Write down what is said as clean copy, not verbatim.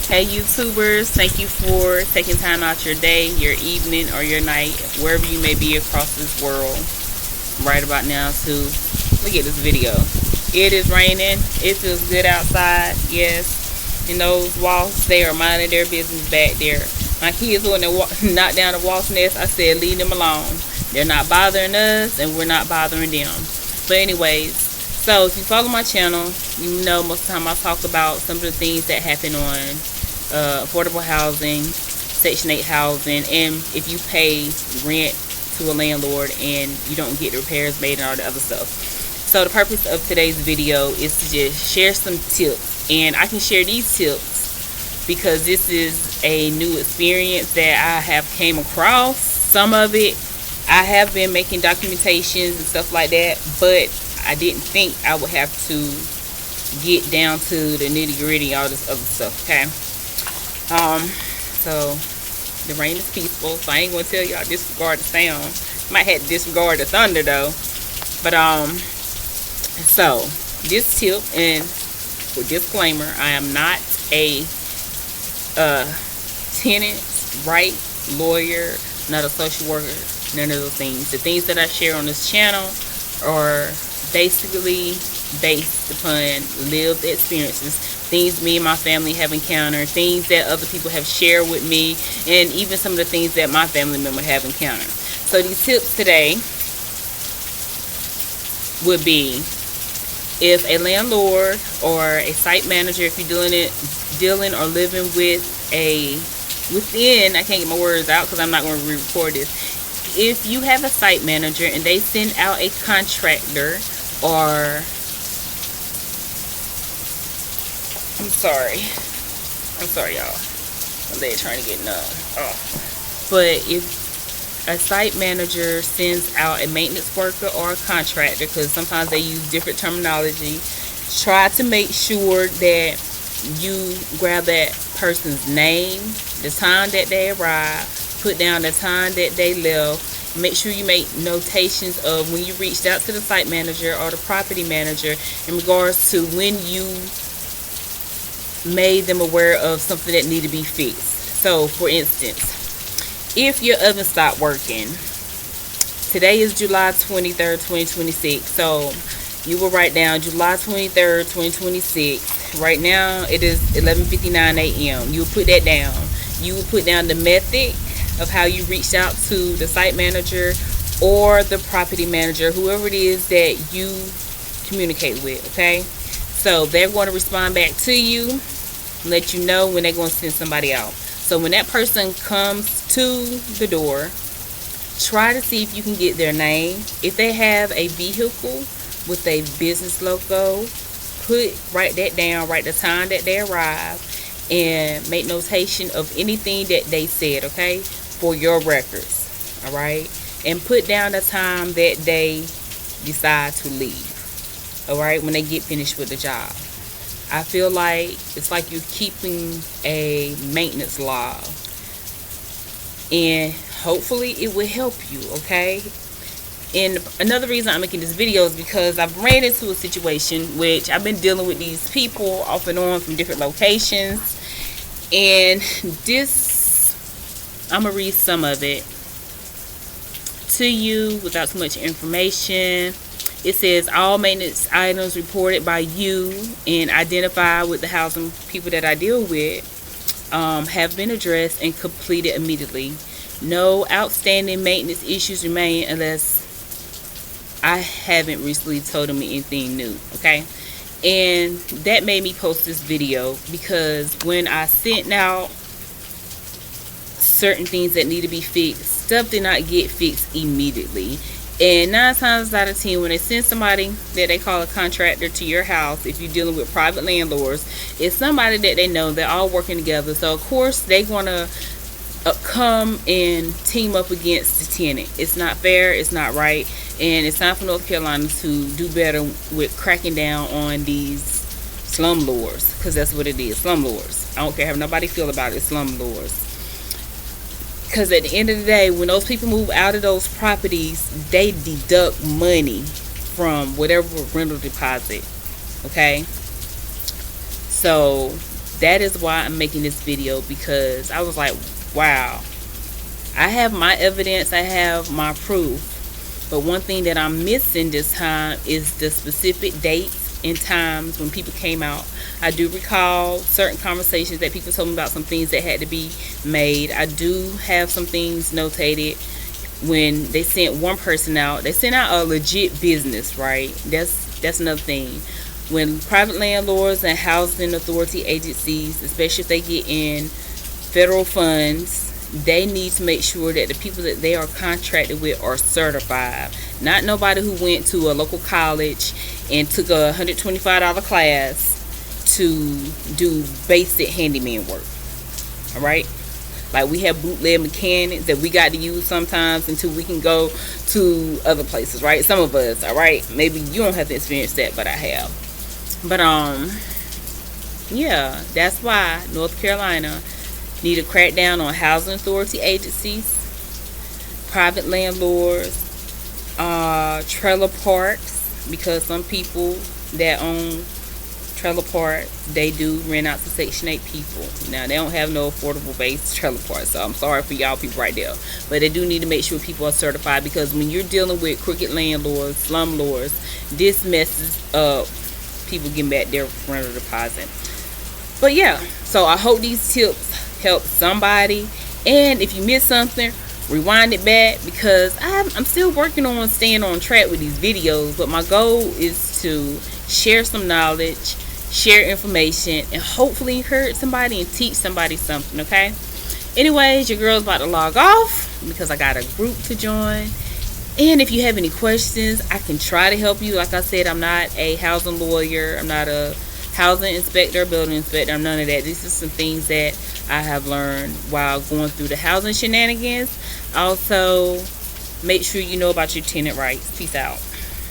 Hey YouTubers, thank you for taking time out your day, your evening, or your night, wherever you may be across this world, right about now to look at this video. It is raining, it feels good outside, yes, and those wasps, they are minding their business back there. My kids, when they knocked down the wasp nest, I said leave them alone. They're not bothering us and we're not bothering them. But anyways, so if you follow my channel, you know most of the time I talk about some of the things that happen on affordable housing, Section 8 housing, and if you pay rent to a landlord and you don't get the repairs made and all the other stuff. So the purpose of today's video is to just share some tips, and I can share these tips because this is a new experience that I have came across. Some of it I have been making documentations and stuff like that, but I didn't think I would have to get down to the nitty-gritty, all this other stuff. Okay, so the rain is peaceful, so I ain't gonna tell y'all disregard the sound. Might have to disregard the thunder though. But so this tip, and for disclaimer, I am not a tenant right lawyer, not a social worker, none of those things. The things that I share on this channel are basically based upon lived experiences, things me and my family have encountered, things that other people have shared with me, and even some of the things that my family member have encountered. So these tips today would be, if a landlord or a site manager, if you're dealing or living with I can't get my words out because I'm not going to re-record this. If you have a site manager and they send out a contractor, or I'm sorry y'all, my leg trying to get numb. But if a site manager sends out a maintenance worker or a contractor, because sometimes they use different terminology, try to make sure that you grab that person's name, the time that they arrived, put down the time that they left. Make sure you make notations of when you reached out to the site manager or the property manager in regards to when you made them aware of something that needed to be fixed. So for instance, if your oven stopped working, today is July 23rd, 2026. So you will write down July 23rd, 2026. Right now it is 11:59 a.m. You will put that down. You will put down the method of how you reached out to the site manager or the property manager, whoever it is that you communicate with. Okay, so they're going to respond back to you, let you know when they're going to send somebody out. So when that person comes to the door, try to see if you can get their name. If they have a vehicle with a business logo, write that down, write the time that they arrived, and make notation of anything that they said, okay, for your records. All right, and put down the time that they decide to leave, all right, when they get finished with the job. I feel like it's like you're keeping a maintenance log, and hopefully it will help you. Okay, and another reason I'm making this video is because I've ran into a situation which I've been dealing with these people off and on from different locations, and this, I'm gonna read some of it to you without too much information. It says all maintenance items reported by you and identified with the housing people that I deal with have been addressed and completed immediately. No outstanding maintenance issues remain unless I haven't recently told them anything new. Okay, and that made me post this video because when I sent out certain things that need to be fixed, stuff did not get fixed immediately. And 9 times out of 10, when they send somebody that they call a contractor to your house, if you're dealing with private landlords, it's somebody that they know. They're all working together, so of course they're gonna come and team up against the tenant. It's not fair, it's not right, and it's time for North Carolina to do better with cracking down on these slumlords, because that's what it is, slumlords. I don't care how nobody feel about it, slumlords. Because at the end of the day, when those people move out of those properties, they deduct money from whatever rental deposit. Okay, so that is why I'm making this video, because I was like, wow, I have my evidence, I have my proof. But one thing that I'm missing this time is the specific dates and times when people came out. I do recall certain conversations that people told me about some things that had to be made. I do have some things notated when they sent one person out. They sent out a legit business, right? That's another thing. When private landlords and housing authority agencies, especially if they get in federal funds, they need to make sure that the people that they are contracted with are certified. Not nobody who went to a local college and took a $125 class to do basic handyman work. All right? Like, we have bootleg mechanics that we got to use sometimes until we can go to other places, right? Some of us, all right? Maybe you don't have to experience that, but I have. But yeah, that's why North Carolina need to crack down on housing authority agencies, private landlords, trailer parks, because some people that own trailer parks, they do rent out to Section 8 people. Now, they don't have no affordable base trailer parks, so I'm sorry for y'all people right there. But they do need to make sure people are certified, because when you're dealing with crooked landlords, slumlords, this messes up people getting back their rental deposit. But yeah, so I hope these tips help somebody. And if you missed something, rewind it back, because I'm still working on staying on track with these videos. But my goal is to share some knowledge, share information, and hopefully encourage somebody and teach somebody something, okay? Anyways, your girl's about to log off because I got a group to join. And if you have any questions, I can try to help you. Like I said, I'm not a housing lawyer. I'm not a housing inspector, building inspector. I'm none of that. These are some things that I have learned while going through the housing shenanigans. Also, make sure you know about your tenant rights. Peace out.